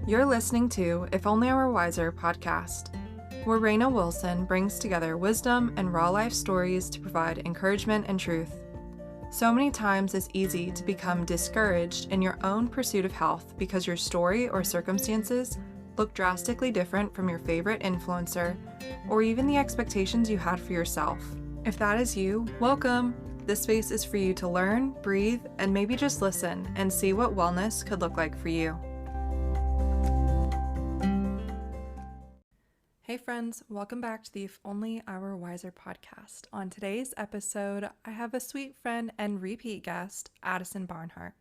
You're listening to If Only I Were Wiser podcast, where Raina Wilson brings together wisdom and raw life stories to provide encouragement and truth. So many times it's easy to become discouraged in your own pursuit of health because your story or circumstances look drastically different from your favorite influencer or even the expectations you had for yourself. If that is you, welcome! This space is for you to learn, breathe, and maybe just listen and see what wellness could look like for you. Hey friends, welcome back to the If Only I Were Wiser podcast. On today's episode, I have a sweet friend and repeat guest, Adison Barnhart.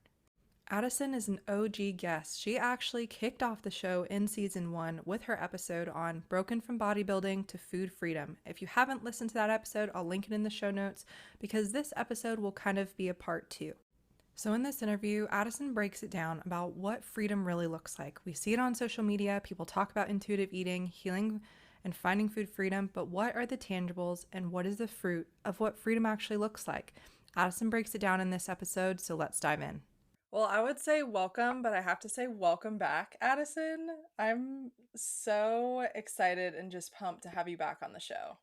Adison is an OG guest. She actually kicked off the show in season 1 with her episode on broken from bodybuilding to food freedom. If you haven't listened to that episode, I'll link it in the show notes because this episode will kind of be a part 2. So in this interview, Adison breaks it down about what freedom really looks like. We see it on social media. People talk about intuitive eating, healing, and finding food freedom, but what are the tangibles and what is the fruit of what freedom actually looks like? Adison breaks it down in this episode, so let's dive in. Well, I would say welcome, but I have to say welcome back, Adison. I'm so excited and just pumped to have you back on the show.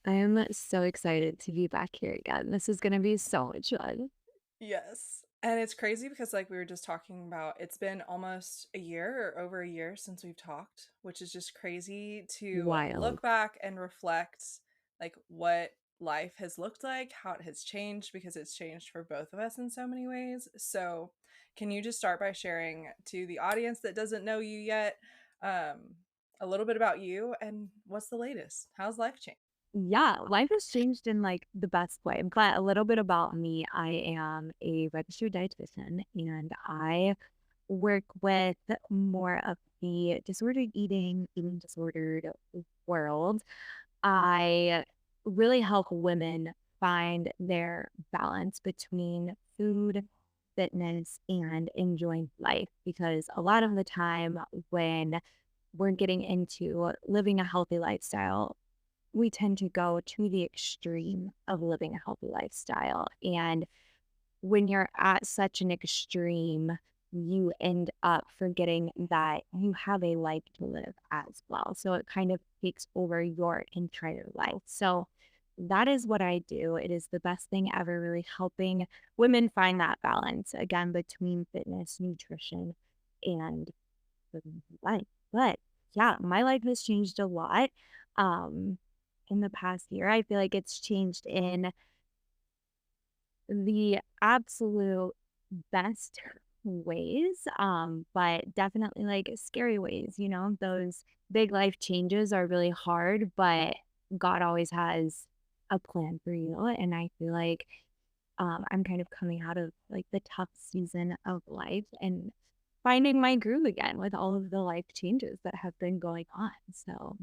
I am so excited to be back here again. This is going to be so much fun. Yes. And it's crazy because like we were just talking about, it's been almost a year or over a year since we've talked, which is just crazy to Wild. look back and reflect like what life has looked like, how it has changed because it's changed for both of us in so many ways. So can you just start by sharing to the audience that doesn't know you yet a little bit about you and what's the latest? How's life changed? Yeah, life has changed in like the best way. But a little bit about me, I am a registered dietitian and I work with more of the disordered eating disordered world. I really help women find their balance between food, fitness, and enjoying life because a lot of the time when we're getting into living a healthy lifestyle, we tend to go to the extreme of living a healthy lifestyle. And when you're at such an extreme, you end up forgetting that you have a life to live as well. So it kind of takes over your entire life. So that is what I do. It is the best thing ever, really helping women find that balance again between fitness, nutrition, and living life. But yeah, my life has changed a lot in the past year. I feel like it's changed in the absolute best ways, but definitely like scary ways, those big life changes are really hard, but God always has a plan for you. And I feel like I'm kind of coming out of like the tough season of life and finding my groove again with all of the life changes that have been going on. So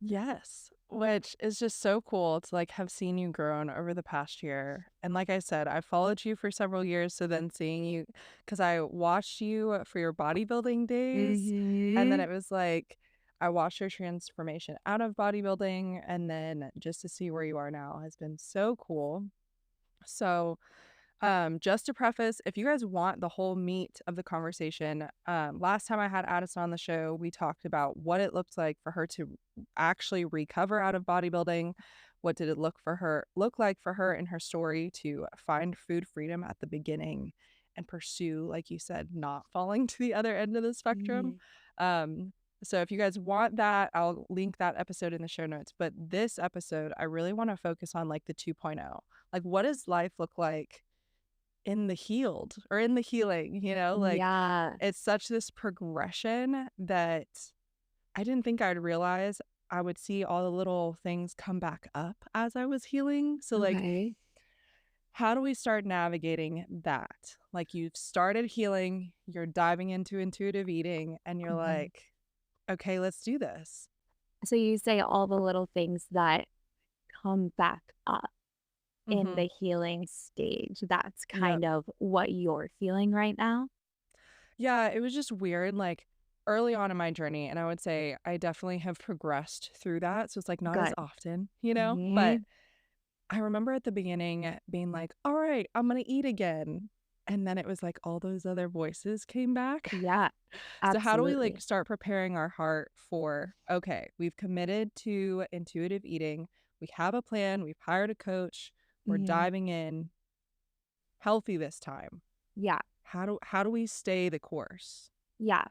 Yes, which is just so cool to like have seen you grown over the past year. And like I said, I followed you for several years. So then seeing you, because I watched you for your bodybuilding days. And then it was like, I watched your transformation out of bodybuilding. And then just to see where you are now has been so cool. So just to preface, if you guys want the whole meat of the conversation, last time I had Addison on the show, we talked about what it looked like for her to actually recover out of bodybuilding. What did it look like for her in her story to find food freedom at the beginning and pursue, like you said, not falling to the other end of the spectrum. So if you guys want that, I'll link that episode in the show notes. But this episode, I really want to focus on like the 2.0. Like, what does life look like in the healed or in the healing, like yeah. it's such this progression that I didn't think I'd realize I would see all the little things come back up as I was healing. So like, Okay. how do we start navigating that? Like you've started healing, you're diving into intuitive eating and you're like, okay, let's do this. So you say all the little things that come back up in the healing stage. That's kind of what you're feeling right now. Yeah, it was just weird, like, early on in my journey, and I would say I definitely have progressed through that, so it's, like, not as Good. often, but I remember at the beginning being like, "All right, I'm gonna eat again," And then it was like all those other voices came back. Yeah, So how do we like absolutely. start preparing our heart for, okay, we've committed to intuitive eating. We have a plan. We've hired a coach. We're Mhm. diving in healthy this time. Yeah, How do we stay the course? yeah.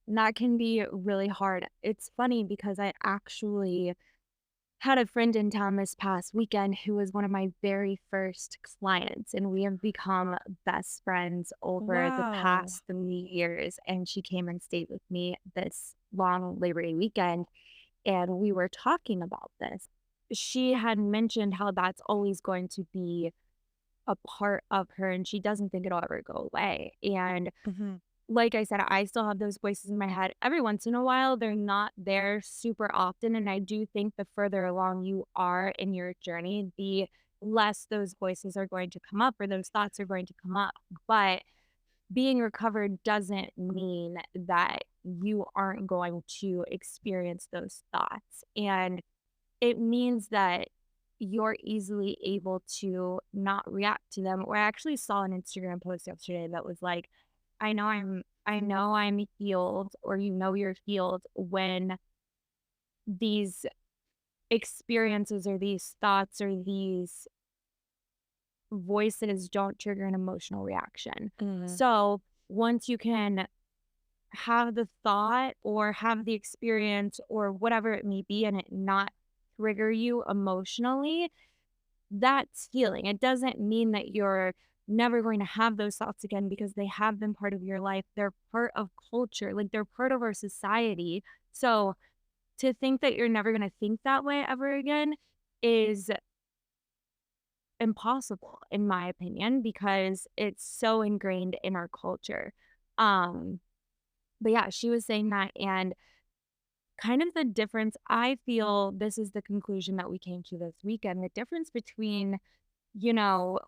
And that can be really hard. It's funny because I actually had a friend in town this past weekend who was one of my very first clients, and we have become best friends over the Wow. past 3 years. And she came and stayed with me this long Labor Day weekend, and we were talking about this. She had mentioned how that's always going to be a part of her, and she doesn't think it'll ever go away. And Mhm. like I said, I still have those voices in my head every once in a while. They're not there super often. And I do think the further along you are in your journey, the less those voices are going to come up or those thoughts are going to come up. But being recovered doesn't mean that you aren't going to experience those thoughts. And it means that you're easily able to not react to them. Or I actually saw an Instagram post yesterday that was like, I know I'm healed, or you're healed when these experiences or these thoughts or these voices don't trigger an emotional reaction. Mhm. So once you can have the thought or have the experience or whatever it may be and it not trigger you emotionally, that's healing. It doesn't mean that you're never going to have those thoughts again because they have been part of your life. They're part of culture, like they're part of our society. So to think that you're never going to think that way ever again is impossible, in my opinion, because it's so ingrained in our culture. Um, but yeah, she was saying that. And kind of the difference, I feel this is the conclusion that we came to this weekend. The difference between, you know,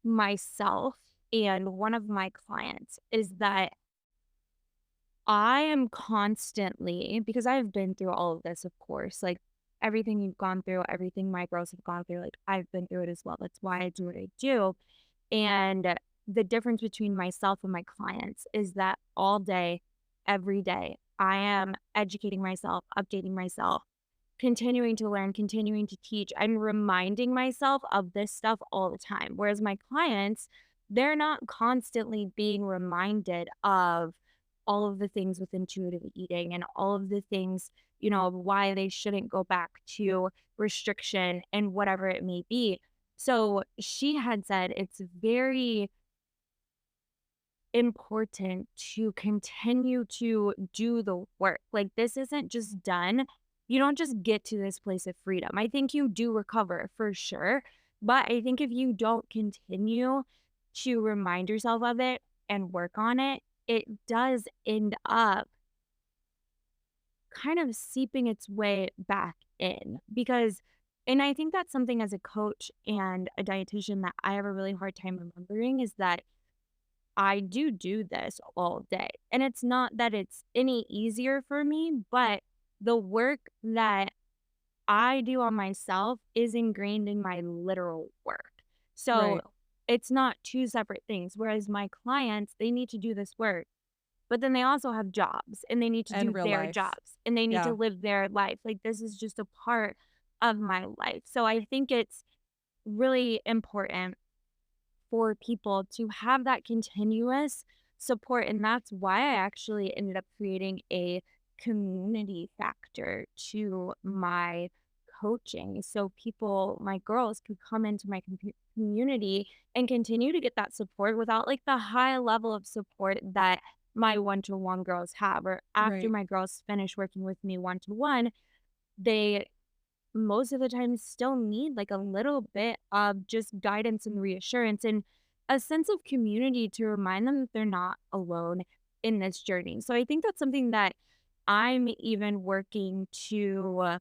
myself and one of my clients is that I am constantly, because I've been through all of this, of course, like everything you've gone through, everything my girls have gone through, like I've been through it as well. That's why I do what I do. And the difference between myself and my clients is that all day, every day, I am educating myself, updating myself, continuing to learn, continuing to teach. I'm reminding myself of this stuff all the time. Whereas my clients, they're not constantly being reminded of all of the things with intuitive eating and all of the things, of why they shouldn't go back to restriction and whatever it may be. So she had said it's very important to continue to do the work. Like, this isn't just done. You don't just get to this place of freedom. I think you do recover for sure. But I think if you don't continue to remind yourself of it and work on it, it does end up kind of seeping its way back in because, and I think that's something as a coach and a dietitian that I have a really hard time remembering is that I do this all day. And it's not that it's any easier for me, but the work that I do on myself is ingrained in my literal work. So Right. it's not two separate things. Whereas my clients, they need to do this work, but then they also have jobs and they need to And do real their life. jobs and they need to Yeah. live their life. Like, this is just a part of my life. So I think it's really important for people to have that continuous support. And that's why I actually ended up creating a community factor to my coaching. So people, my girls, could come into my community and continue to get that support without like the high level of support that my one to one girls have. Or after Right. my girls finish working with me one to one, they most of the time still need like a little bit of just guidance and reassurance and a sense of community to remind them that they're not alone in this journey. So I think that's something that I'm even working to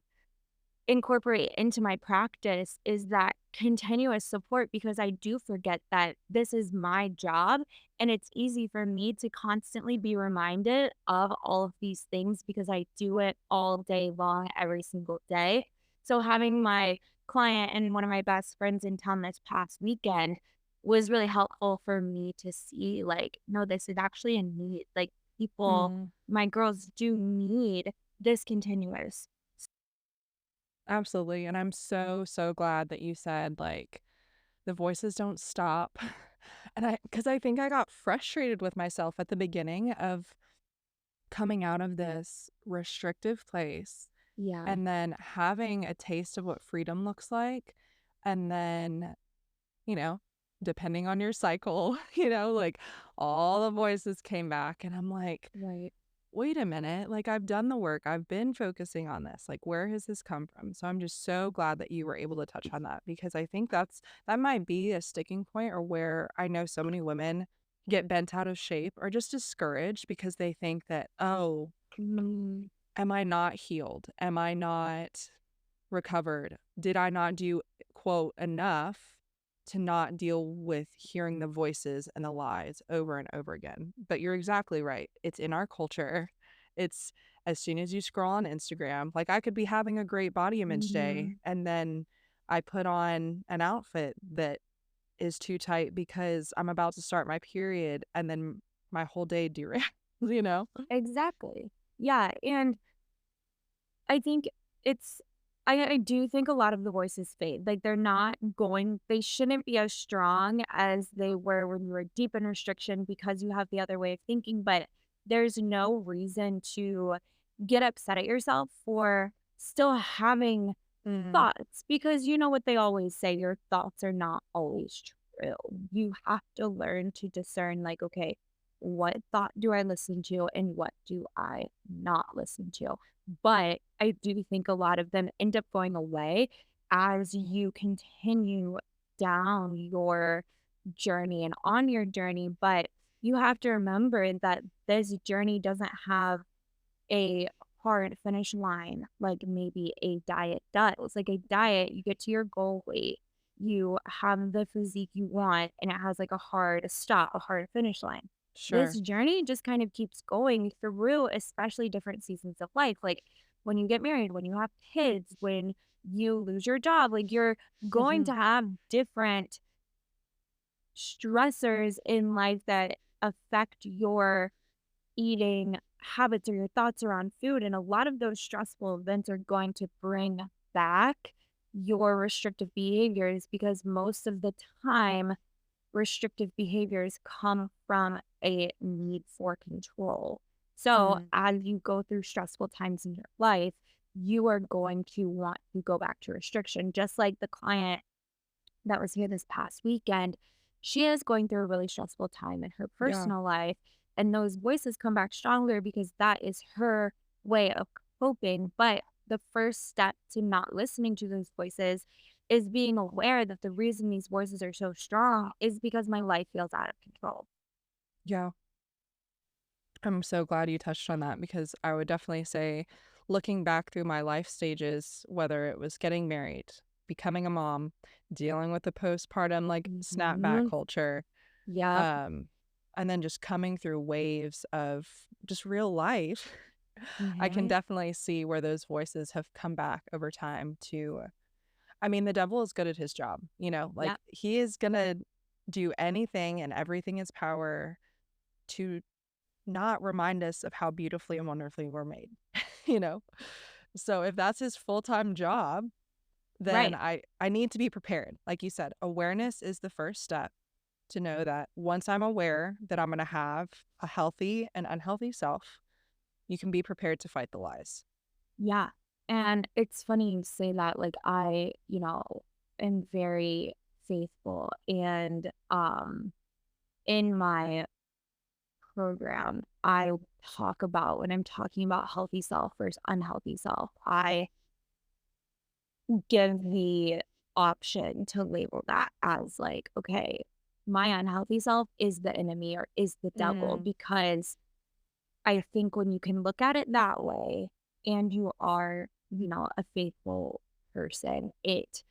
incorporate into my practice is that continuous support because I do forget that this is my job and it's easy for me to constantly be reminded of all of these things because I do it all day long every single day. So having my client and one of my best friends in town this past weekend, was really helpful for me to see, like, no, this is actually a need. Like, people, Mhm. my girls do need this continuous. Absolutely, and I'm so, so glad that you said, like, the voices don't stop. And because I think I got frustrated with myself at the beginning of coming out of this restrictive place Yeah, and then having a taste of what freedom looks like, and then, you know, depending on your cycle, like, all the voices came back, and I'm like, right. wait a minute, like, I've done the work, I've been focusing on this, like, where has this come from? So I'm just so glad that you were able to touch on that, because I think that might be a sticking point, or where I know so many women get bent out of shape or just discouraged because they think that, "Oh, Mm, am I not healed? Am I not recovered? Did I not do, quote, enough to not deal with hearing the voices and the lies over and over again?" But you're exactly right. It's in our culture. It's as soon as you scroll on Instagram, like, I could be having a great body image day, mhm. and then I put on an outfit that is too tight because I'm about to start my period, and then my whole day derails, you know? Exactly. Yeah, and I think it's I do think a lot of the voices fade. Like, they shouldn't be as strong as they were when you were deep in restriction because you have the other way of thinking, but there's no reason to get upset at yourself for still having Mhm. thoughts, because you know what they always say, your thoughts are not always true. You have to learn to discern, like, okay, what thought do I listen to and what do I not listen to? But I do think a lot of them end up going away as you continue down your journey and on your journey. But you have to remember that this journey doesn't have a hard finish line like maybe a diet does. Like, a diet, you get to your goal weight, you have the physique you want, and it has like a hard stop, a hard finish line. This Sure. journey just kind of keeps going through, especially different seasons of life. Like, when you get married, when you have kids, when you lose your job, like, you're going to Mhm. have different stressors in life that affect your eating habits or your thoughts around food. And a lot of those stressful events are going to bring back your restrictive behaviors, because most of the time, restrictive behaviors come from a need for control. So, Mhm. as you go through stressful times in your life, you are going to want to go back to restriction, just like the client that was here this past weekend. She is going through a really stressful time in her Yeah. personal life, and those voices come back stronger because that is her way of coping. But the first step to not listening to those voices is being aware that the reason these voices are so strong is because my life feels out of control. Yeah. I'm so glad you touched on that, because I would definitely say, looking back through my life stages, whether it was getting married, becoming a mom, dealing with the postpartum, like, snapback Mhm. culture, Yep. um, and then just coming through waves of just real life, I can Mhm. definitely see where those voices have come back over time to I mean, the devil is good at his job, like, Yep. he is gonna do anything and everything in his power to not remind us of how beautifully and wonderfully we're made, you know? So if that's his full-time job, then Right. I need to be prepared. Like you said, awareness is the first step to know that once I'm aware that I'm gonna have a healthy and unhealthy self, you can be prepared to fight the lies. Yeah. And it's funny you say that. Like, I, am very faithful, and in my program, I talk about, when I'm talking about healthy self versus unhealthy self, I give the option to label that as, like, okay, my unhealthy self is the enemy or is the devil, Mm, because I think when you can look at it that way and you are, a faithful person, it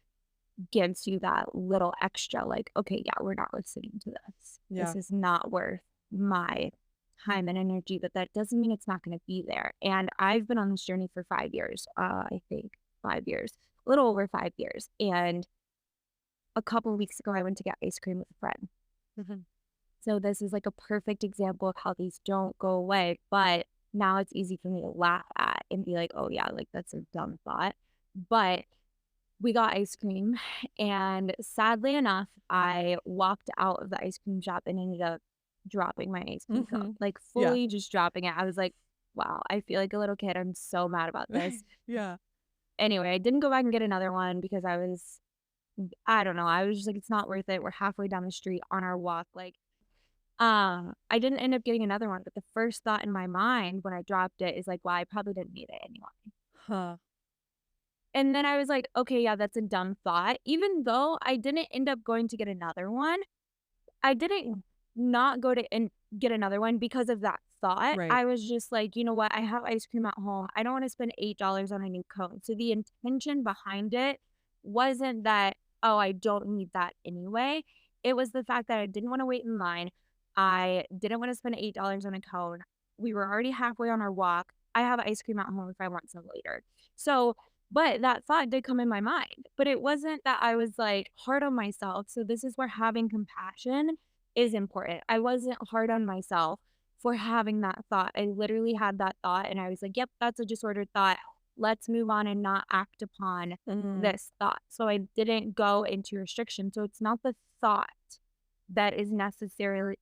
gives you that little extra, like, okay, yeah, we're not listening to this. This yeah, is not worth my time and energy, but that doesn't mean it's not going to be there. And I've been on this journey for 5 years, I think 5 years, a little over 5 years. And a couple of weeks ago, I went to get ice cream with a friend. Mhm. So this is like a perfect example of how these don't go away, but now it's easy for me to laugh at and be like, "Oh yeah, like that's a dumb thought." But we got ice cream and sadly enough, I walked out of the ice cream shop and ended up dropping my ice cream cone, Mhm. like Yeah. fully just dropping it. I was like, "Wow, I feel like a little kid. I'm so mad about this." Yeah. Anyway, I didn't go back and get another one because I don't know, I was just like, "It's not worth it. We're halfway down the street on our walk." Like, I didn't end up getting another one, but the first thought in my mind when I dropped it is like, "Well, I probably didn't need it anyway." Huh. And then I was like, "Okay, yeah, that's a dumb thought." Even though I didn't end up going to get another one, I didn't not go to and get another one because of that thought. Right. I was just like, "You know what? I have ice cream at home. I don't wanna spend $8 on a new cone." So the intention behind it wasn't that, "Oh, I don't need that anyway." It was the fact that I didn't wanna wait in line. I didn't wanna spend $8 on a cone. We were already halfway on our walk. I have ice cream at home if I want some later. So but that thought did come in my mind, but it wasn't that I was, like, hard on myself. So this is where having compassion is important. I wasn't hard on myself for having that thought. I literally had that thought and I was like, "Yep, that's a disordered thought. Let's move on and not act upon Mhm. this thought." So I didn't go into restriction. So it's not the thought that is necessarily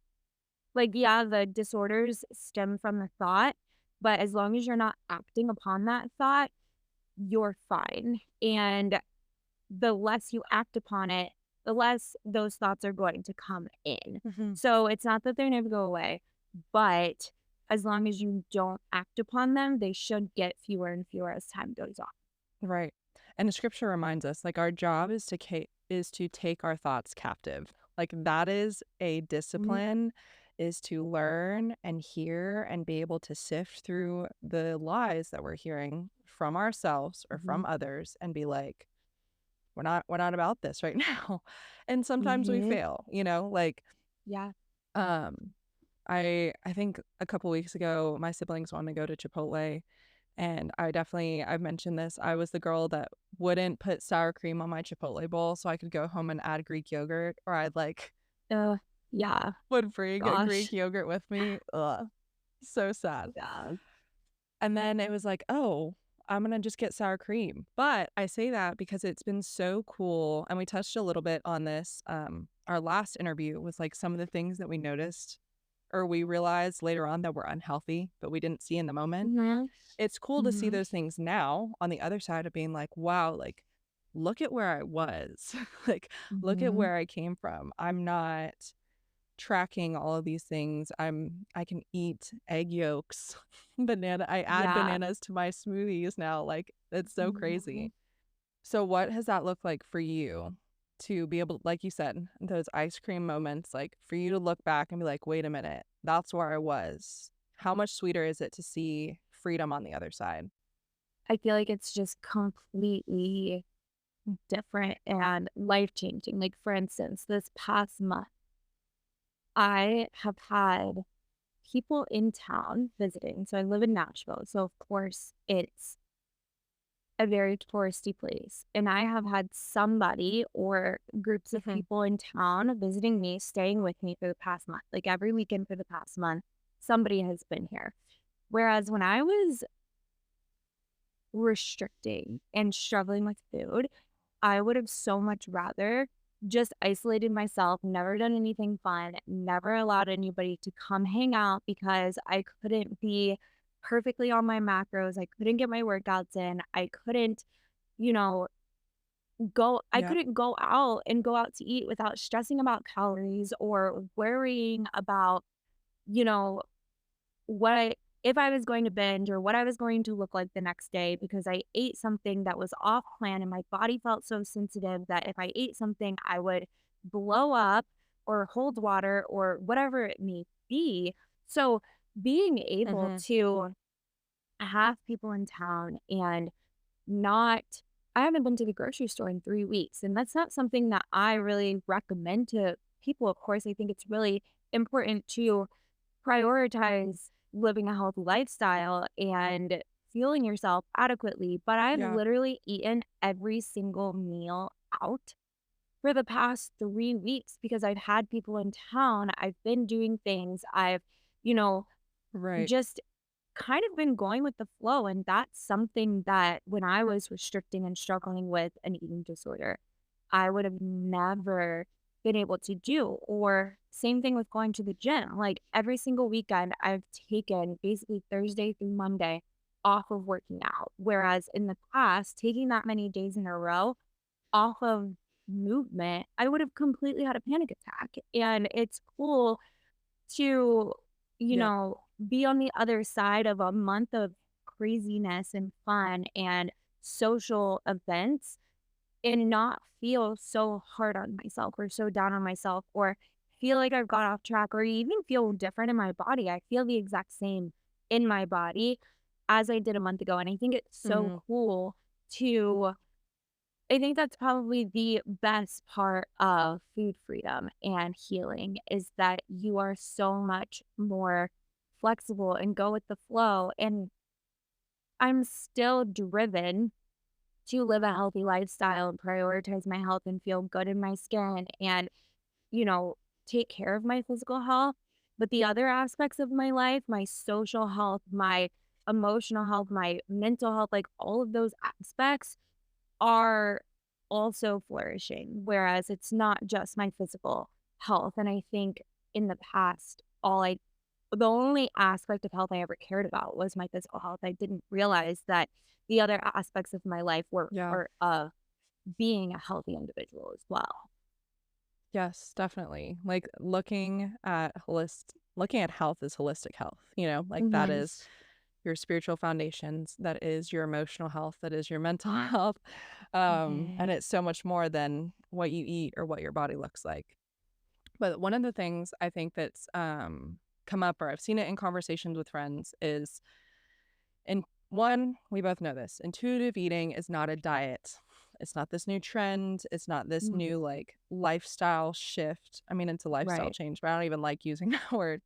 like, yeah, the disorders stem from the thought, but as long as you're not acting upon that thought, you're fine. And the less you act upon it, the less those thoughts are going to come in. Mhm. So it's not that they never go away, but as long as you don't act upon them, they should get fewer and fewer as time goes on. Right. And the scripture reminds us, like, our job is to take our thoughts captive. Like, that is a Mhm, discipline, is to learn and hear and be able to sift through the lies that we're hearing from ourselves or mhm, from others and be like, we're not about this right now. And sometimes we mhm. fail, you know, like, Yeah. um, I think a couple weeks ago, my siblings wanted to go to Chipotle, and I've mentioned this, I was the girl that wouldn't put sour cream on my Chipotle bowl so I could go home and add Greek yogurt, or I'd, like, Uh, yeah. would bring a Greek Gosh. yogurt with me. Ugh, so sad. Yeah. And then it was like, "Oh, I'm gonna just get sour cream." But I say that because it's been so cool, and we touched a little bit on this, our last interview was, like, some of the things that we noticed or we realized later on that were unhealthy, but we didn't see in the moment. Mhm, It's cool to see mhm. those things now on the other side of being like, "Wow, like, look at where I was." Like, look at Mhm. where I came from. I'm not tracking all of these things. I can eat egg yolks, I add Yeah. bananas to my smoothies now, like, it's so Mhm. crazy. So what has that looked like for you to be able like you said, those ice cream moments, like, for you to look back and be like, "Wait a minute, that's where I was." How much sweeter is it to see freedom on the other side? I feel like it's just completely different and life-changing. Like, for instance, this past month, I have had people in town visiting. So I live in Nashville. So, of course, it's a very touristy place. And I have had somebody or groups of Mhm, people in town visiting me, staying with me for the past month. Like every weekend for the past month, somebody has been here. Whereas when I was restricting and struggling with food, I would have so much rather just isolated myself, never done anything fun, never allowed anybody to come hang out because I couldn't be perfectly on my macros. I couldn't get my workouts in. I couldn't, you know, I yeah, couldn't go out to eat without stressing about calories or worrying about, you know, what I if I was going to binge or what I was going to look like the next day because I ate something that was off plan and my body felt so sensitive that if I ate something, I would blow up or hold water or whatever it may be. So being able mhm, to have people in town and not I haven't been to the grocery store in 3 weeks, and that's not something that I really recommend to people. Of course, I think it's really important to prioritize living a healthy lifestyle and fueling yourself adequately, but I've yeah, literally eaten every single meal out for the past 3 weeks because I've had people in town. I've been doing things. I've, you know, Right. just kind of been going with the flow. And that's something that when I was restricting and struggling with an eating disorder, I would have never been able to do. Or same thing with going to the gym. Like every single weekend, I've taken basically Thursday through Monday off of working out. Whereas in the past, taking that many days in a row off of movement, I would have completely had a panic attack. And it's cool to, Yep. be on the other side of a month of craziness and fun and social events and not feel so hard on myself or so down on myself or feel like I've got off track or even feel different in my body. I feel the exact same in my body as I did a month ago. And I think it's so Mhm. cool to I think that's probably the best part of food freedom and healing is that you are so much more flexible and go with the flow. And I'm still driven to live a healthy lifestyle and prioritize my health and feel good in my skin and, you know, take care of my physical health. But the other aspects of my life, my social health, my emotional health, my mental health, like all of those aspects are also flourishing, whereas it's not just my physical health. And I think in the past, the only aspect of health I ever cared about was my physical health. I didn't realize that the other aspects of my life were Yeah. part of being a healthy individual as well. Yes, definitely. Like looking at health as holistic health, like that Mhm. is your spiritual foundations, that is your emotional health, that is your mental health. And Mhm. it's so much more than what you eat or what your body looks like. But one of the things I think that's come up, or I've seen it in conversations with friends, is and one, we both know this. Intuitive eating is not a diet. It's not this new trend. It's not this Mhm. new like lifestyle shift. I mean, it's a lifestyle Right. change, but I don't even like using that word.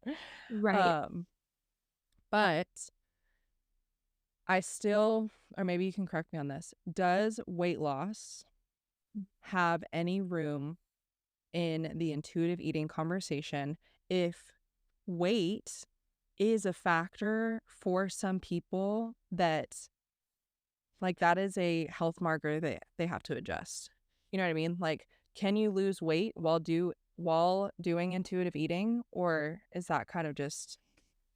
Right. Um, but I still, or maybe you can correct me on this, does weight loss have any room in the intuitive eating conversation if weight is a factor for some people that like, that is a health marker that they have to adjust. You know what I mean? Like, can you lose weight while doing intuitive eating, or is that kind of just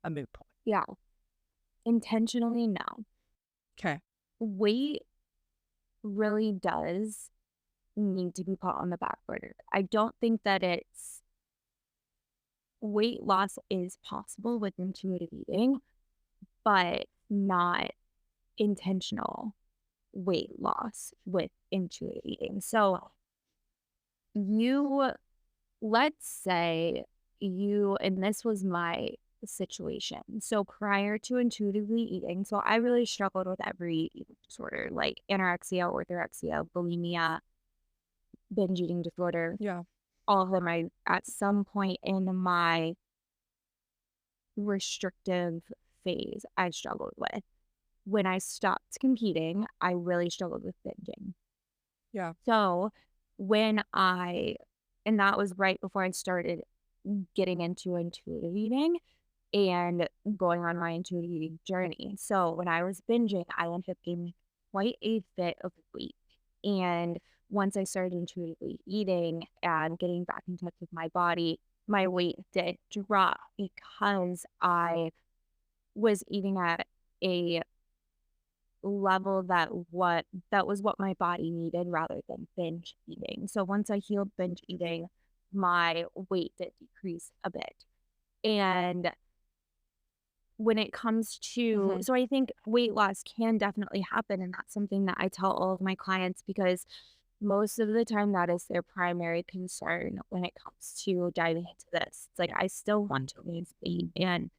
a moot point? Yeah. Intentionally, no. Okay. Weight really does need to be put on the back burner. I don't think that it's weight loss is possible with intuitive eating, but not intentional weight loss with intuitive eating. So you, let's say and this was my situation. So prior to intuitively eating, so I really struggled with every eating disorder like anorexia, orthorexia, bulimia, binge eating disorder, Yeah. all of them I at some point in my restrictive phase I struggled with. When I stopped competing, I really struggled with binging. Yeah. So when I and that was right before I started getting into intuitive eating and going on my intuitive eating journey. So when I was binging, I ended up gaining quite a bit of weight. And once I started intuitively eating and getting back in touch with my body, my weight did drop because I was eating at a level that was what my body needed rather than binge eating. So once I healed binge eating, my weight did decrease a bit. And when it comes to Mhm. so I think weight loss can definitely happen, and that's something that I tell all of my clients because most of the time that is their primary concern when it comes to diving into this. It's like I still want to lose weight, and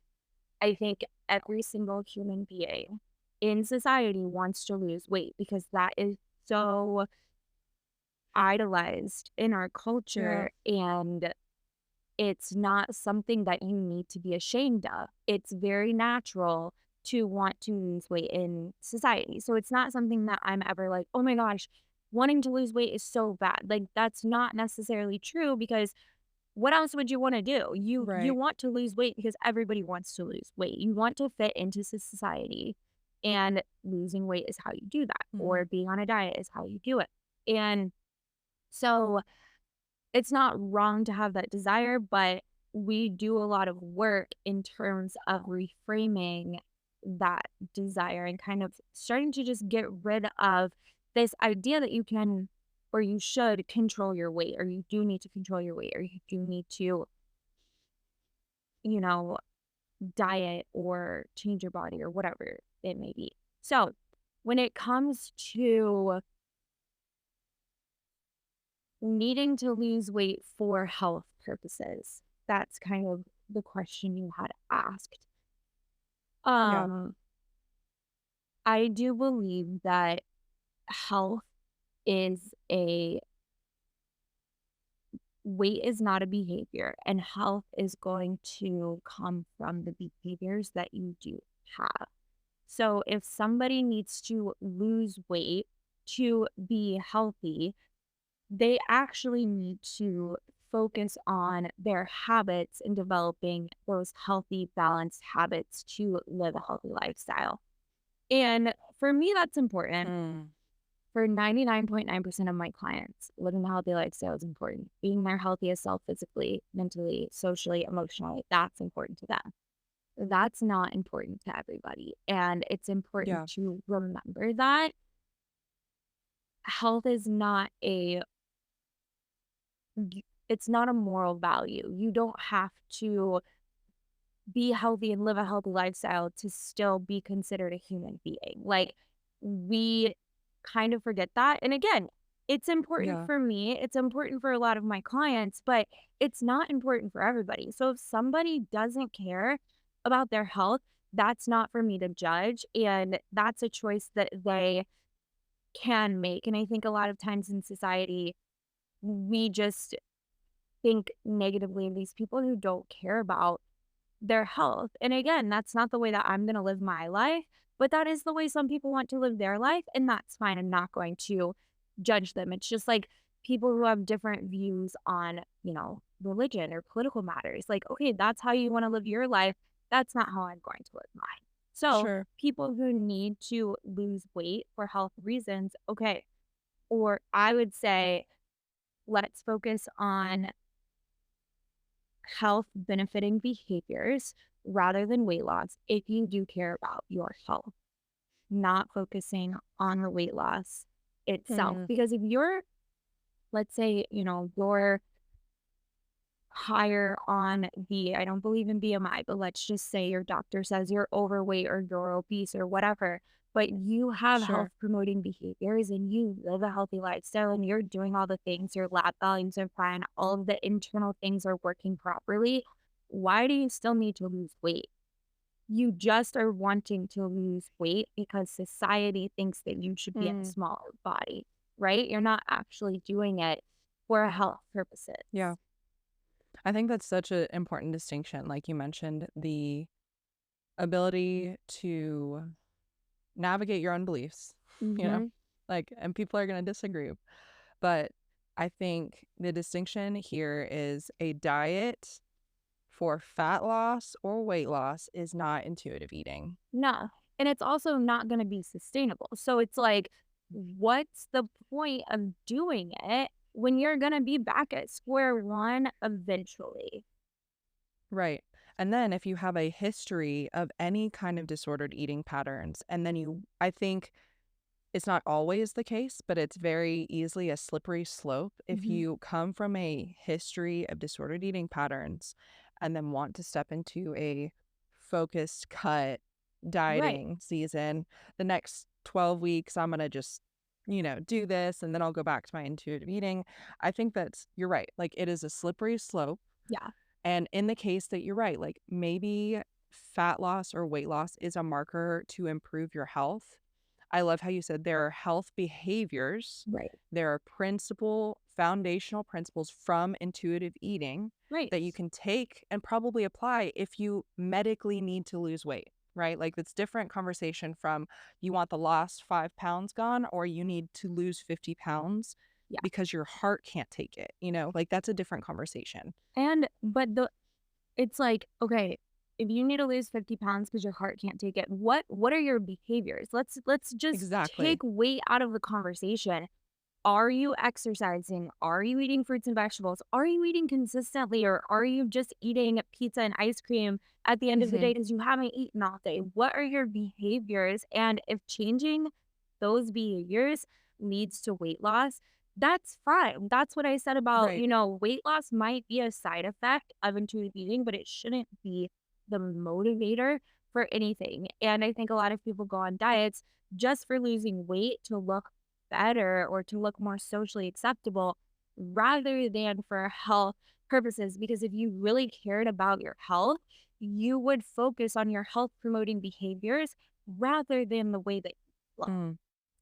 I think every single human being in society wants to lose weight because that is so idolized in our Yeah. culture, and it's not something that you need to be ashamed of. It's very natural to want to lose weight in society. So it's not something that I'm ever like, "Oh my gosh, wanting to lose weight is so bad. Like, that's not necessarily true because what else would you wanna do? You Right. want to lose weight because everybody wants to lose weight. You want to fit into society, and losing weight is how you do that, or Mhm. being on a diet is how you do it. And so, it's not wrong to have that desire, but we do a lot of work in terms of reframing that desire and kind of starting to just get rid of this idea that you can or you should control your weight, or you do need to control your weight, or you do need to, you know, diet or change your body or whatever it may be. So, when it comes to needing to lose weight for health purposes, that's kind of the question you had asked. Yeah. Um, I do believe that health is a weight is not a behavior, and health is going to come from the behaviors that you do have. So if somebody needs to lose weight to be healthy, they actually need to focus on their habits and developing those healthy, balanced habits to live a healthy lifestyle. And for me, that's important. Mm. For 99.9% of my clients, living a healthy lifestyle is important. Being their healthiest self physically, mentally, socially, emotionally, that's important to them. That's not important to everybody. And it's important Yeah. to remember that health is not it's not a moral value. You don't have to be healthy and live a healthy lifestyle to still be considered a human being. Like, we kind of forget that. And again, it's important Yeah. for me, it's important for a lot of my clients, but it's not important for everybody. So if somebody doesn't care about their health, that's not for me to judge. And that's a choice that they can make. And I think a lot of times in society, we just think negatively of these people who don't care about their health. And again, that's not the way that I'm going to live my life, but that is the way some people want to live their life. And that's fine. I'm not going to judge them. It's just like people who have different views on, religion or political matters. Like, okay, that's how you want to live your life. That's not how I'm going to live mine. So, Sure. people who need to lose weight for health reasons, okay. Or I would say, let's focus on health benefiting behaviors rather than weight loss if you do care about your health, not focusing on the weight loss itself. Mm. Because if you're, let's say, you're higher on I don't believe in BMI, but let's just say your doctor says you're overweight or you're obese or whatever, but you have health Sure. promoting behaviors and you live a healthy lifestyle and you're doing all the things, your lab volumes are fine, all of the internal things are working properly. Why do you still need to lose weight? You just are wanting to lose weight because society thinks that you should be in a Mm. smaller body, right? You're not actually doing it for health purposes. Yeah. I think that's such an important distinction. Like you mentioned, the ability to navigate your own beliefs, you know, Hmm. like, and people are going to disagree. But I think the distinction here is a diet for fat loss or weight loss is not intuitive eating. No. And it's also not going to be sustainable. So it's like, what's the point of doing it when you're going to be back at square one eventually? Right. And then if you have a history of any kind of disordered eating patterns, and then I think it's not always the case, but it's very easily a slippery slope. If Hmm. you come from a history of disordered eating patterns and then want to step into a focused cut Right. dieting season, the next 12 weeks, I'm going to just, do this and then I'll go back to my intuitive eating. I think you're right. Like it is a slippery slope. Yeah. And in the case that you're right, like maybe fat loss or weight loss is a marker to improve your health. I love how you said there are health behaviors. Right. There are foundational principles from intuitive eating Right. that you can take and probably apply if you medically need to lose weight, right? Like it's different conversation from you want the last 5 pounds gone or you need to lose 50 pounds Yeah. because your heart can't take it, like that's a different conversation. But it's like, okay, if you need to lose 50 pounds because your heart can't take it, what are your behaviors? Let's just take Exactly. weight out of the conversation. Are you exercising? Are you eating fruits and vegetables? Are you eating consistently? Or are you just eating pizza and ice cream at the end of the Hmm. day because you haven't eaten all day? What are your behaviors? And if changing those behaviors leads to weight loss, that's fine. That's what I said about, Right. weight loss might be a side effect of intuitive eating, but it shouldn't be the motivator for anything. And I think a lot of people go on diets just for losing weight to look better or to look more socially acceptable rather than for health purposes. Because if you really cared about your health, you would focus on your health promoting behaviors rather than the way that you look. Mm.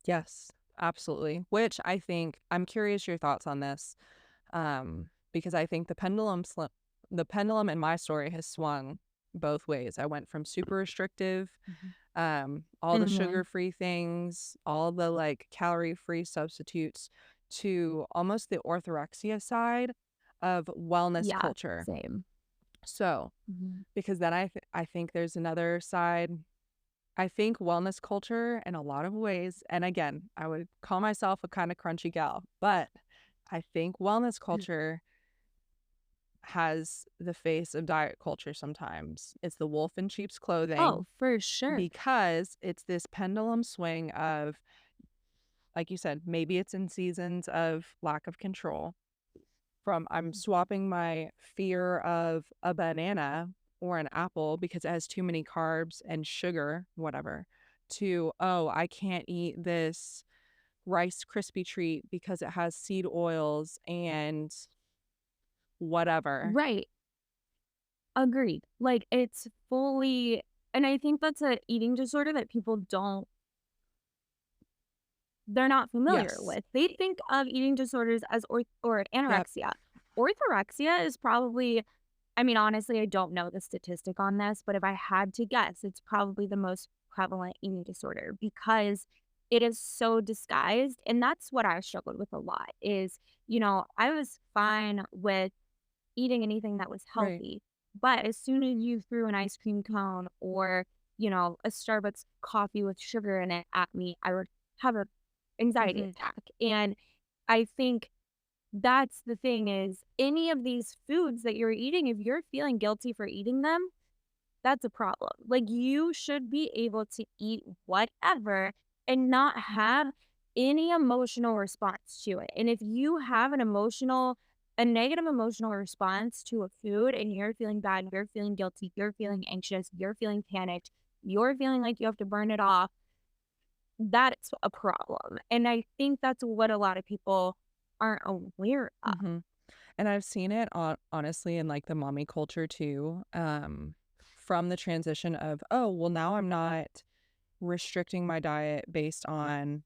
Yes, absolutely. Which I think I'm curious your thoughts on this, because I think the pendulum in my story has swung both ways. I went from super restrictive, Mhm. all the Mhm. sugar-free things, all the like calorie-free substitutes to almost the orthorexia side of wellness Yeah, culture. same. So, Mhm. because then I think there's another side. I think wellness culture in a lot of ways, and again, I would call myself a kind of crunchy gal, but I think wellness culture has the face of diet culture sometimes. It's the wolf in sheep's Oh, clothing for sure. because it's this pendulum swing of, like you said, maybe it's in seasons of lack of control. From I'm swapping my fear of a banana or an apple because it has too many carbs and sugar, whatever, to, oh, I can't eat this Rice Krispie treat because it has seed oils and whatever. Right. Agreed. Like it's fully, and I think that's a eating disorder that people don't they're not familiar Yes. with. They think of eating disorders as or Yep. anorexia. Orthorexia is probably, I mean, honestly, I don't know the statistic on this, but if I had to guess, it's probably the most prevalent eating disorder because it is so disguised. And that's what I struggled with a lot is, I was fine with eating anything that was Right. healthy. But as soon as you threw an ice cream cone or, a Starbucks coffee with sugar in it at me, I would have a anxiety Mhm. attack. And I think that's the thing is any of these foods that you're eating, if you're feeling guilty for eating them, that's a problem. Like, you should be able to eat whatever and not have any emotional response to it. And if you have a negative emotional response to a food and you're feeling bad, you're feeling guilty, you're feeling anxious, you're feeling panicked, you're feeling like you have to burn it off, that's a problem. And I think that's what a lot of people aren't aware of. Mhm. And I've seen it honestly in like the mommy culture too. From the transition of, oh, well, now I'm not restricting my diet based on,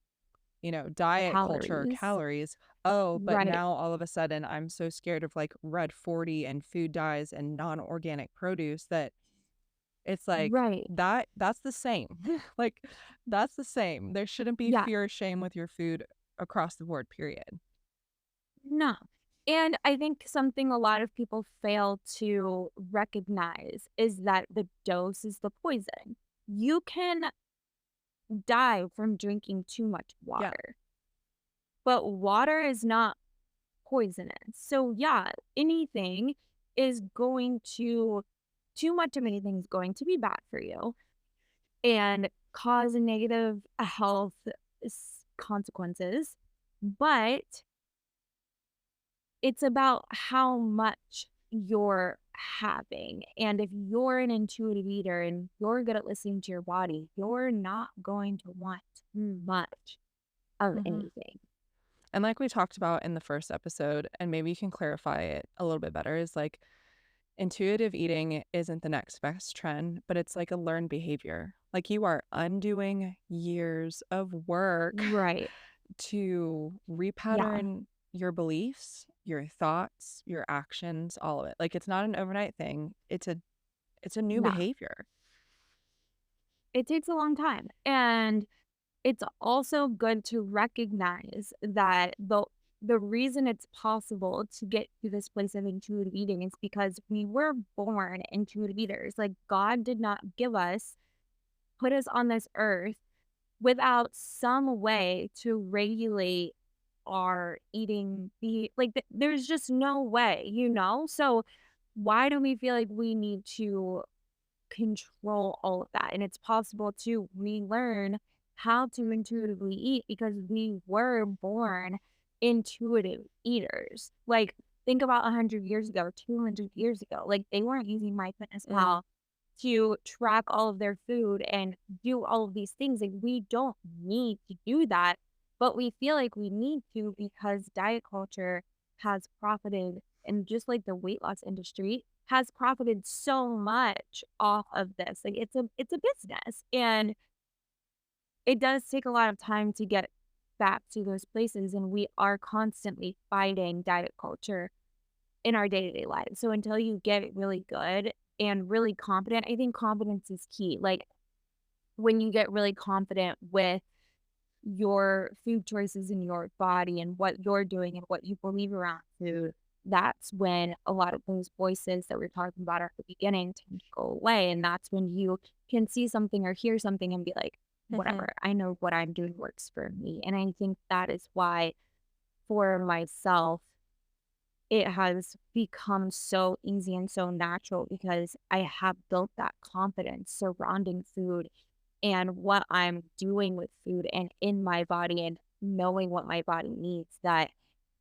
diet culture, Calories. calories. Oh, but Right. now all of a sudden I'm so scared of like red 40 and food dyes and non-organic produce that it's like Right. that's the same. Like that's the same. There shouldn't be Yeah. fear or shame with your food across the board, period. No. And I think something a lot of people fail to recognize is that the dose is the poison. You can die from drinking too much Yeah. water, but water is not poisonous. So, yeah, anything is going to, too much of anything is going to be bad for you and cause negative health consequences. But it's about how much you're having. And if you're an intuitive eater and you're good at listening to your body, you're not going to want too much of Mhm. anything. And like we talked about in the first episode, and maybe you can clarify it a little bit better, is like intuitive eating isn't the next best trend, but it's like a learned behavior. Like you are undoing years of work Right. to Yeah. repattern your beliefs, your thoughts, your actions, all of it. Like it's not an overnight thing. It's a new Yeah. behavior. It takes a long time. And it's also good to recognize that the reason it's possible to get to this place of intuitive eating is because we were born intuitive eaters. Like God did not put us on this earth without some way to regulate our eating there's just no way, you know? So why do we feel like we need to control all of that? And it's possible to relearn how to intuitively eat because we were born intuitive eaters. Like, think about 100 years ago, 200 years ago. Like, they weren't using Mm, MyFitnessPal to track all of their food and do all of these things. Like, we don't need to do that, but we feel like we need to because diet culture has profited, and just like the weight loss industry has profited so much off of this. Like, it's a business, and it does take a lot of time to get back to those places, and we are constantly fighting diet culture in our day-to-day lives. So until you get really good and really confident, I think confidence is key. Like, when you get really confident with your food choices in your body and what you're doing and what you believe around food, that's when a lot of those voices that we are talking about at the beginning tend to go away. And that's when you can see something or hear something and be like, mhm. whatever, I know what I'm doing works for me. And I think that is why for myself, it has become so easy and so natural because I have built that confidence surrounding food and what I'm doing with food and in my body and knowing what my body needs, that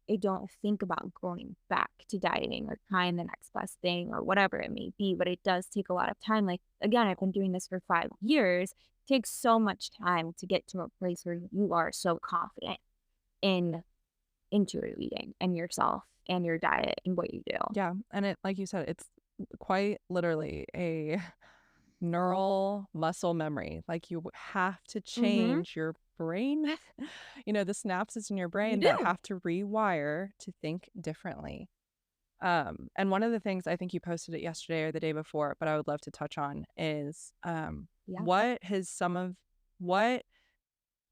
I don't think about going back to dieting or trying the next best thing or whatever it may be. But it does take a lot of time. Like, again, I've been doing this for 5 years. It takes so much time to get to a place where you are so confident in intuitive eating and yourself and your diet and what you do. Yeah, and it like you said, it's quite literally a neural muscle memory. Like, you have to Mm-hmm. change your brain, the synapses in your You brain that do. have to rewire to think differently. And one of the things, I think you posted it yesterday or the day before, but I would love to touch on is, Yeah. what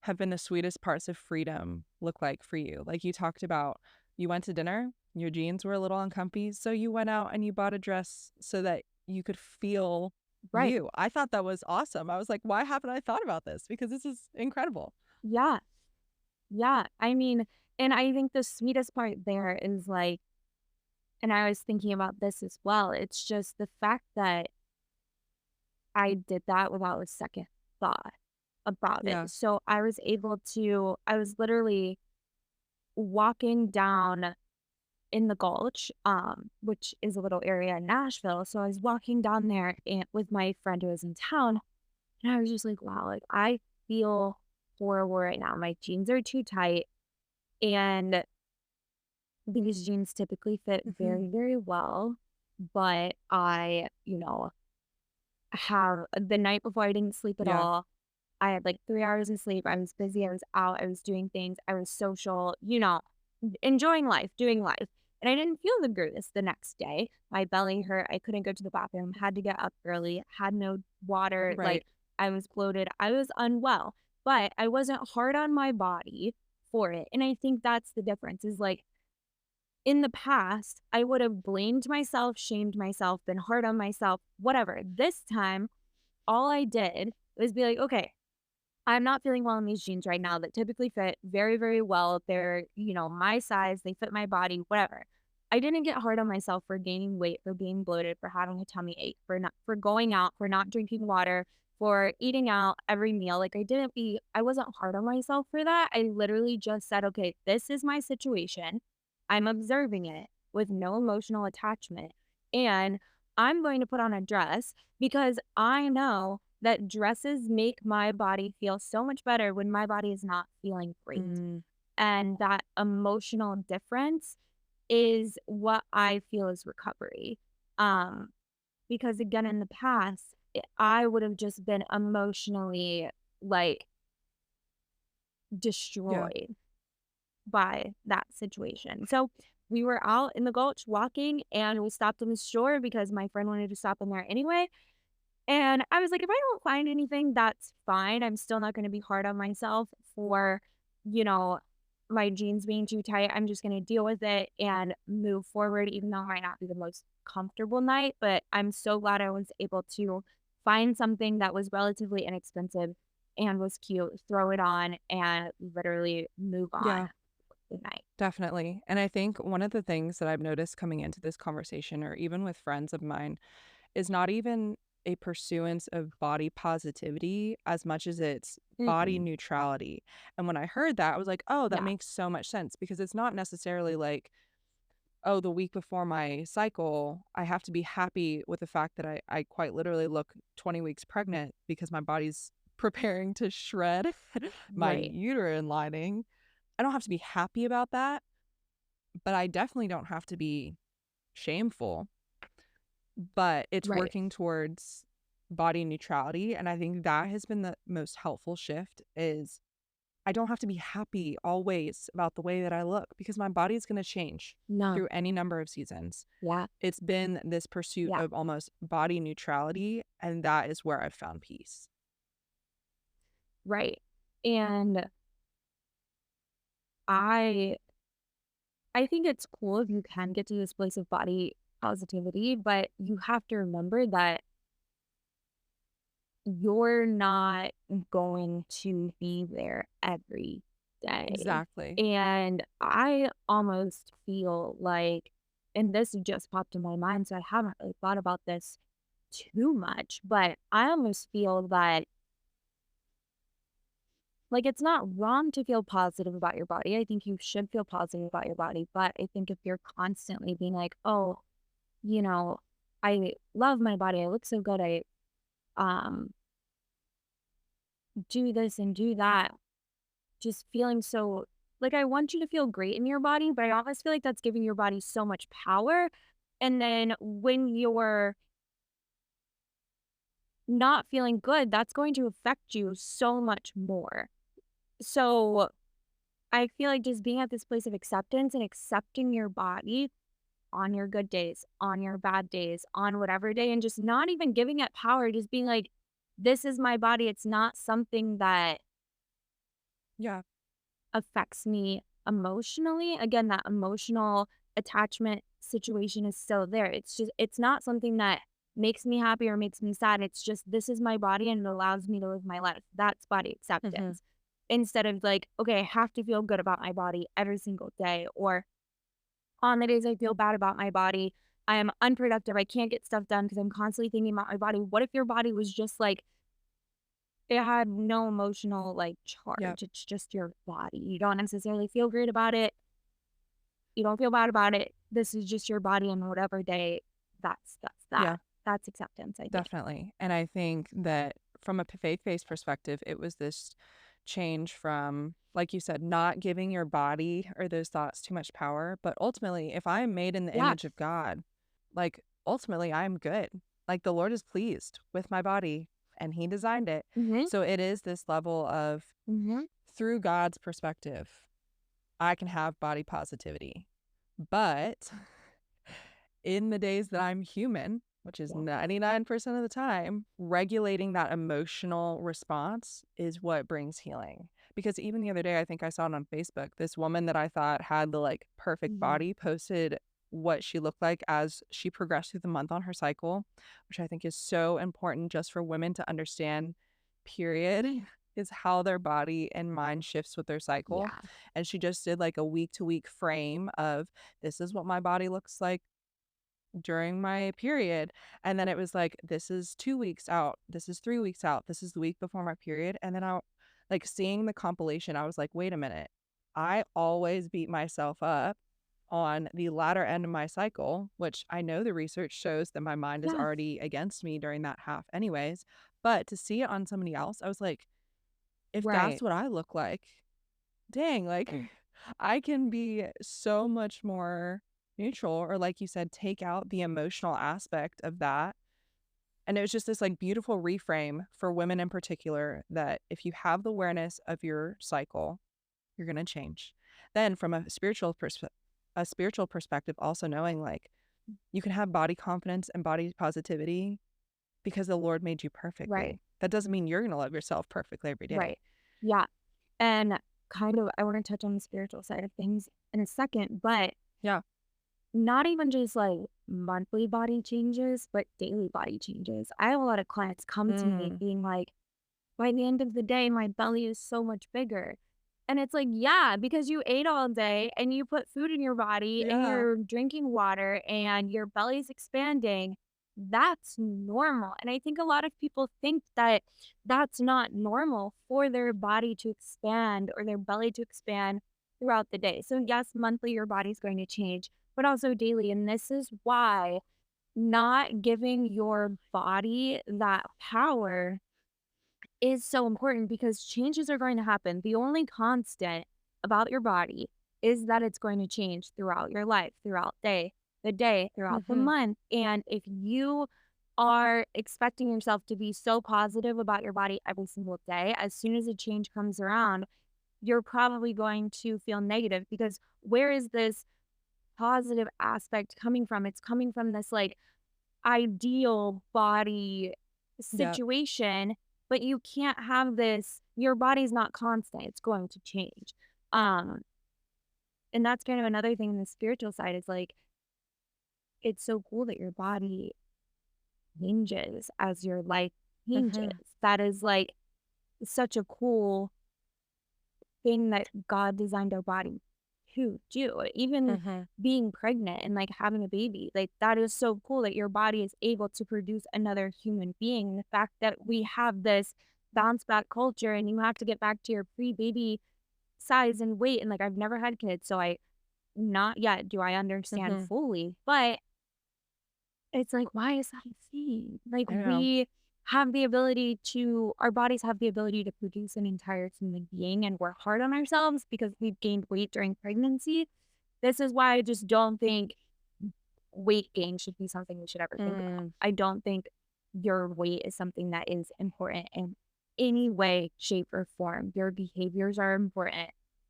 have been the sweetest parts of freedom look like for you? Like, you talked about, you went to dinner, your jeans were a little uncomfy, so you went out and you bought a dress so that you could feel Right. you. I thought that was awesome. I was like, "Why haven't I thought about this? Because this is incredible." Yeah. Yeah. I mean, and I think the sweetest part there is like, and I was thinking about this as well. It's just the fact that I did that without a second thought about it. Yeah. So I was literally walking down in the Gulch, which is a little area in Nashville. So I was walking down there and with my friend who was in town, and I was just like, wow, like I feel horrible right now. My jeans are too tight, and these jeans typically fit Mhm. very, very well. But have the night before I didn't sleep at Yeah. all. I had like 3 hours of sleep. I was busy. I was out. I was doing things. I was social, enjoying life, doing life. And I didn't feel the greatest the next day. My belly hurt. I couldn't go to the bathroom, had to get up early, had no water. Like, Right. I was bloated. I was unwell, but I wasn't hard on my body for it. And I think that's the difference is like in the past, I would have blamed myself, shamed myself, been hard on myself, whatever. This time, all I did was be like, okay, I'm not feeling well in these jeans right now that typically fit very, very well. They're, my size, they fit my body, whatever. I didn't get hard on myself for gaining weight, for being bloated, for having a tummy ache, for going out, for not drinking water, for eating out every meal. Like I wasn't hard on myself for that. I literally just said, okay, this is my situation. I'm observing it with no emotional attachment. And I'm going to put on a dress because I know that dresses make my body feel so much better when my body is not feeling great. Mm, And that emotional difference is what I feel is recovery. Um, because again, in the past, I would have just been emotionally like yeah. destroyed by that situation. So we were out in the gulch walking and we stopped in the store because my friend wanted to stop in there anyway. And I was like, if I don't find anything, that's fine. I'm still not going to be hard on myself for, you know, my jeans being too tight. I'm just going to deal with it and move forward, even though it might not be the most comfortable night. But I'm so glad I was able to find something that was relatively inexpensive and was cute, throw it on, and literally move on Yeah, the night. definitely. And I think one of the things that I've noticed coming into this conversation, or even with friends of mine, is not even a pursuance of body positivity as much as it's body Mm-mm. neutrality. And when I heard that, I was like, oh, that Yeah, makes so much sense because it's not necessarily like, oh, the week before my cycle, I have to be happy with the fact that I quite literally look 20 weeks pregnant because my body's preparing to shred my right, uterine lining. I don't have to be happy about that, but I definitely don't have to be shameful. But it's right. working towards body neutrality, and I think that has been the most helpful shift is I don't have to be happy always about the way that I look because my body's gonna change No, through any number of seasons. yeah, It's been this pursuit yeah, of almost body neutrality, and that is where I've found peace. right. And I I think it's cool if you can get to this place of body positivity, but you have to remember that you're not going to be there every day. Exactly. And I almost feel like, and this just popped in my mind, so I haven't really thought about this too much, but I almost feel that like it's not wrong to feel positive about your body. I think you should feel positive about your body, but I think if you're constantly being like, "Oh, you know, I love my body. I look so good. I um do this and do that." Just feeling so like I want you to feel great in your body, but I almost feel like that's giving your body so much power. And then when you're not feeling good, that's going to affect you so much more. So I feel like just being at this place of acceptance and accepting your body on your good days, on your bad days, on whatever day, and just not even giving it power, just being like, this is my body. It's not something that Yeah. affects me emotionally. Again, that emotional attachment situation is still there. It's just, it's not something that makes me happy or makes me sad. It's just, this is my body and it allows me to live my life. That's body Mhm. acceptance. Instead of like, okay, I have to feel good about my body every single day, or on the days I feel bad about my body, I am unproductive. I can't get stuff done because I'm constantly thinking about my body. What if your body was just like, it had no emotional like Yep. charge? It's just your body. You don't necessarily feel great about it. You don't feel bad about it. This is just your body, and whatever day, that's that. Yeah. That's acceptance, I think. Definitely. And I think that from a faith-based perspective, it was this change from, like you said, not giving your body or those thoughts too much power. But ultimately, if I am made in the Yeah. image of God, like ultimately I'm good. Like the Lord is pleased with my body and he designed it. Mhm. So it is this level of Mhm. through God's perspective, I can have body positivity. But in the days that I'm human, which is Yeah. 99% of the time, regulating that emotional response is what brings healing. Because even the other day, I think I saw it on Facebook, this woman that I thought had the like perfect Mhm. body posted what she looked like as she progressed through the month on her cycle, which I think is so important just for women to understand, period, is how their body and mind shifts with their cycle. Yeah. And she just did like a week to week frame of this is what my body looks like during my period. And then it was like, this is 2 weeks out. This is 3 weeks out. This is the week before my period. And then I like seeing the compilation, I was like, wait a minute. I always beat myself up on the latter end of my cycle, which I know the research shows that my mind is Yeah. already against me during that half, anyways. But to see it on somebody else, I was like, if that's Right. what I look like, dang, like I can be so much more neutral or like you said, take out the emotional aspect of that. And it was just this like beautiful reframe for women in particular that if you have the awareness of your cycle, you're going to change. Then from a spiritual perspective, also knowing like you can have body confidence and body positivity because the Lord made you Right. perfectly. That doesn't mean you're gonna love yourself perfectly every day. Right. Yeah. And kind of, I want to touch on the spiritual side of things in a second, but Yeah. not even just like monthly body changes, but daily body changes. I have a lot of clients come to me Mm. being like, by the end of the day, my belly is so much bigger. And it's like, yeah, because you ate all day and you put food in your body and Yeah. you're drinking water and your belly's expanding. That's normal. And I think a lot of people think that that's not normal for their body to expand or their belly to expand throughout the day. So, yes, monthly, your body's going to change, but also daily. And this is why not giving your body that power is so important because changes are going to happen. The only constant about your body is that it's going to change throughout your life, throughout the day, throughout the Mhm. month. And if you are expecting yourself to be so positive about your body every single day, as soon as a change comes around, you're probably going to feel negative because where is this positive aspect coming from? It's coming from this like ideal body Yep. situation, but you can't have this your body's not constant, it's going to change. Um, and that's kind of another thing in the spiritual side is like, it's so cool that your body changes as your life changes. Mhm. That is like such a cool thing that God designed our body to do. Even Mhm. being pregnant and like having a baby, like that is so cool that your body is able to produce another human being. And the fact that we have this bounce back culture and you have to get back to your pre baby size and weight. And like I've never had kids, so I not yet do I understand Mhm. fully, but it's like, why is that a thing? Like, I know. we have the ability to our bodies have the ability to produce an entire human being, and we're hard on ourselves because we've gained weight during pregnancy. This is why I just don't think weight gain should be something we should ever think about. Mm. I don't think your weight is something that is important in any way, shape, or form. Your behaviors are important.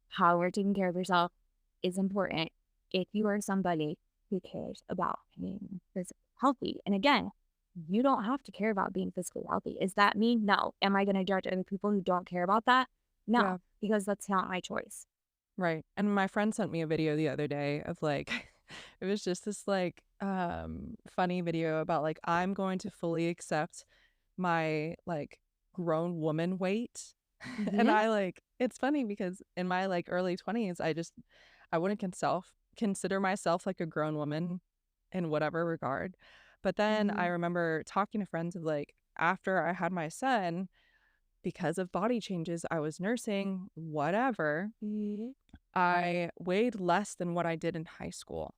How you're taking care of yourself is important if you are somebody who cares about being physically healthy. And again, you don't have to care about being physically healthy. Is that me? No. Am I going to judge other people who don't care about that? No, Yeah. because that's not my choice. Right. And my friend sent me a video the other day of like it was just this like funny video about like I'm going to fully accept my like grown woman weight. And Hmm. I like it's funny because in my like early 20s I wouldn't consider myself like a grown woman in whatever regard. But then I Hmm. remember talking to friends of like after I had my son because of body changes I was nursing, whatever, Hmm. I weighed less than what I did in high school.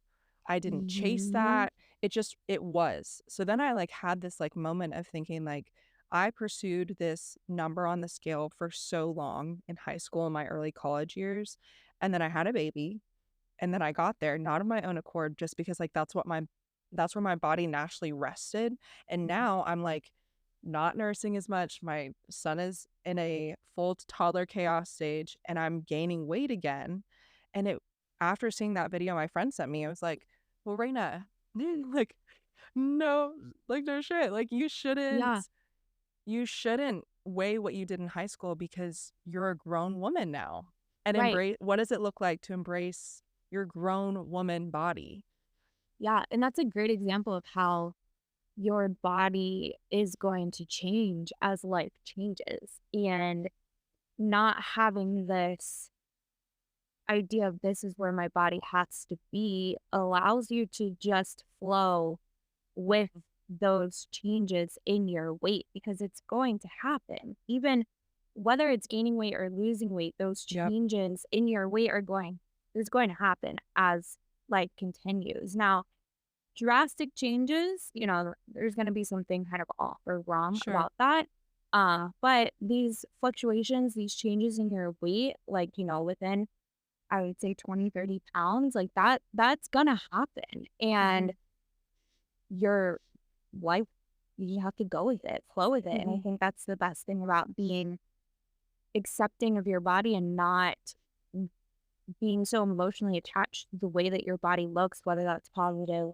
I didn't chase Hmm. that. It was. So then I like had this like moment of thinking like I pursued this number on the scale for so long in high school and my early college years. And then I had a baby and then I got there not of my own accord just because like that's where my body naturally rested. And now I'm like not nursing as much. My son is in a full toddler chaos stage and I'm gaining weight again. And it after seeing that video my friend sent me, I was like, well, Raina, like, no, like no shit. Like Yeah, you shouldn't weigh what you did in high school because you're a grown woman now. And right. embrace what does it look like to embrace your grown woman body? Yeah. And that's a great example of how your body is going to change as life changes. And not having this idea of this is where my body has to be allows you to just flow with those changes in your weight because it's going to happen. Even whether it's gaining weight or losing weight, those Yep. changes in your weight is going to happen as life continues. Now, drastic changes, there's going to be something kind of off or wrong Sure. about that. But these fluctuations, these changes in your weight, like, within, I would say 20, 30 pounds, like that's going to happen. And Mhm. your life, you have to go with it, flow with it. And I Mhm. think that's the best thing about being accepting of your body and not being so emotionally attached to the way that your body looks, whether that's positive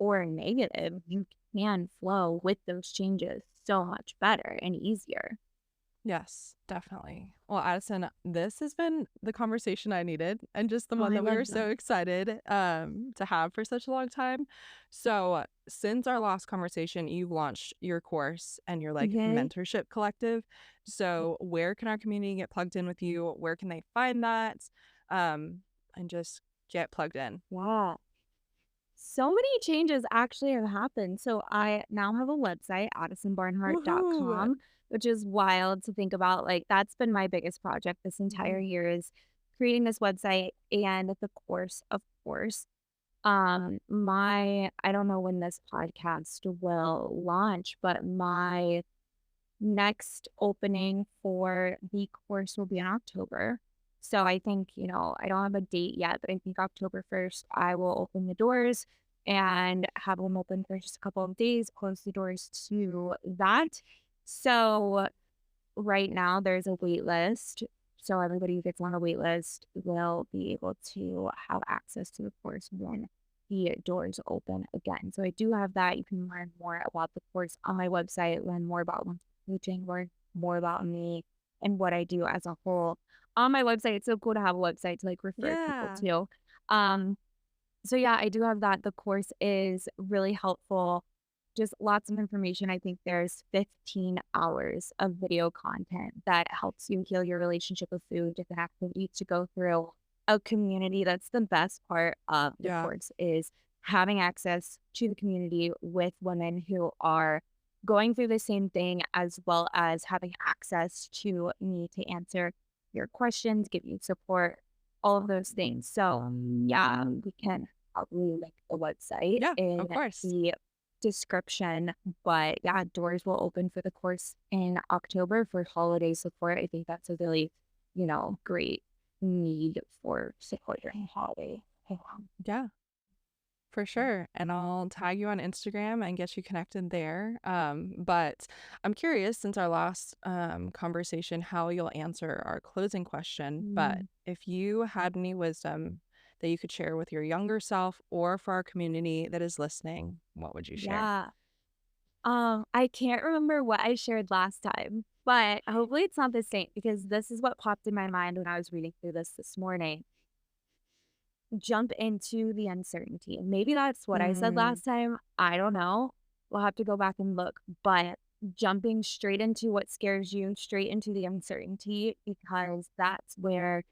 or negative, you can flow with those changes so much better and easier. Yes, definitely. Well, Addison, this has been the conversation I needed and just the Oh, one I that we love were so that. excited to have for such a long time. So, since our last conversation, you've launched your course and your like Okay. mentorship collective. So, where can our community get plugged in with you? Where can they find that? Um, and just get plugged in. Yeah. So many changes actually have happened. So I now have a website, Woohoo! AdisonBarnhart.com, which is wild to think about. Like that's been my biggest project this entire Mhm. year is creating this website and the course, of course. My I don't know when this podcast will launch, but my next opening for the course will be in October. So I think, I don't have a date yet, but I think October 1st, I will open the doors and have them open for just a couple of days, close the doors to that. So right now there's a wait list. So everybody who gets on a wait list will be able to have access to the course when the doors open again. So I do have that. You can learn more about the course on my website, learn more about coaching, learn more about me and what I do as a whole. On my website, it's so cool to have a website to like refer people Yeah. to. Um, so yeah, I do have that. The course is really helpful. Just lots of information. I think there's 15 hours of video content that helps you heal your relationship with food, different activities to go through, a community. That's the best part of the Yeah. course is having access to the community with women who are going through the same thing, as well as having access to me to answer your questions, give you support, all of those things. So yeah, we can probably link the website Yeah, in of course. the description. But yeah, doors will open for the course in October for holiday support. I think that's a really, great need for support during holiday. Yeah. For sure. And I'll tag you on Instagram and get you connected there. But I'm curious, since our last conversation, how you'll answer our closing question. But Mm, if you had any wisdom that you could share with your younger self or for our community that is listening, what would you share? yeah. I can't remember what I shared last time, but hopefully it's not the same because this is what popped in my mind when I was reading through this morning. Jump into the uncertainty. Maybe that's what I said Mm, last time. I don't know. We'll have to go back and look. But jumping straight into what scares you, straight into the uncertainty, because that's where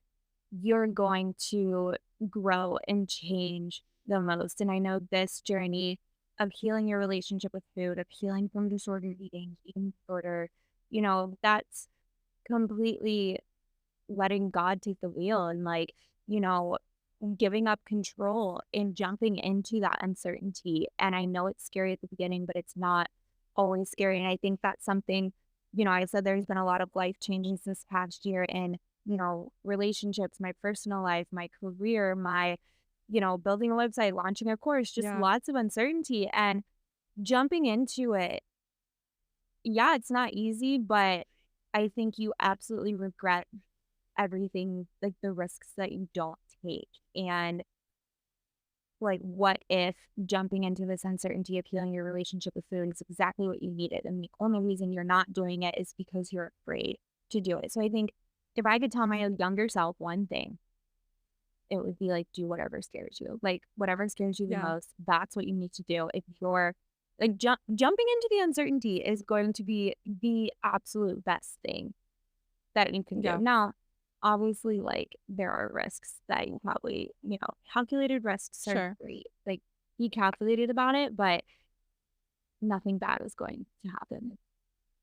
you're going to grow and change the most. And I know this journey of healing your relationship with food, of healing from disordered eating, eating disorder, that's completely letting God take the wheel and like, you know, giving up control and jumping into that uncertainty. And I know it's scary at the beginning, but it's not always scary. And I think that's something, I said there's been a lot of life changes this past year in, relationships, my personal life, my career, my, building a website, launching a course, just yeah. lots of uncertainty and jumping into it. Yeah, it's not easy, but I think you absolutely regret everything, like, the risks that you don't take, and, like, what if jumping into this uncertainty of healing your relationship with food is exactly what you needed, and the only reason you're not doing it is because you're afraid to do it, so I think if I could tell my younger self one thing, it would be, like, do whatever scares you, like, whatever scares you the Yeah. most, that's what you need to do if you're like, jumping into the uncertainty is going to be the absolute best thing that you can do. Yeah. Now, obviously, like, there are risks that you probably, calculated risks are Sure. great. Like, be calculated about it, but nothing bad is going to happen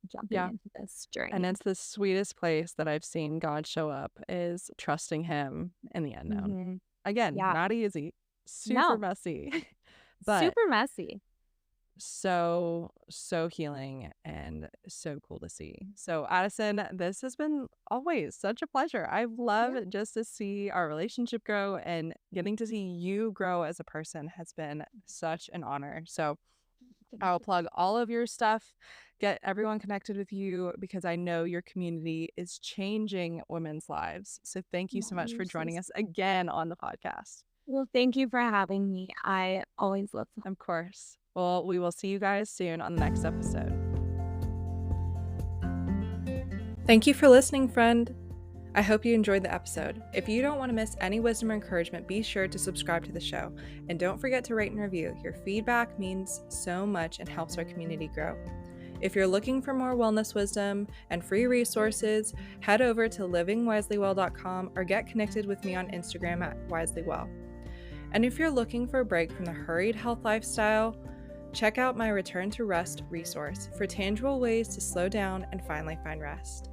jumping Yeah. into this And journey. it's the sweetest place that I've seen God show up is trusting him in the unknown. Hmm. Again, Yeah. not easy, super No, messy, but super messy. so, so healing and so cool to see. So, Addison, this has been always such a pleasure. I've Yeah. loved just to see our relationship grow and getting to see you grow as a person has been such an honor. So, Thank I'll you. plug all of your stuff, get everyone connected with you because I know your community is changing women's lives. So, thank you so No, much you're for so joining us sweet. again on the podcast. Well, thank you for having me. I always love to. Of course. Well, we will see you guys soon on the next episode. Thank you for listening, friend. I hope you enjoyed the episode. If you don't want to miss any wisdom or encouragement, be sure to subscribe to the show. And don't forget to rate and review. Your feedback means so much and helps our community grow. If you're looking for more wellness wisdom and free resources, head over to livingwiselywell.com or get connected with me on Instagram at wiselywell. And if you're looking for a break from the hurried health lifestyle, check out my Return to Rest resource for tangible ways to slow down and finally find rest.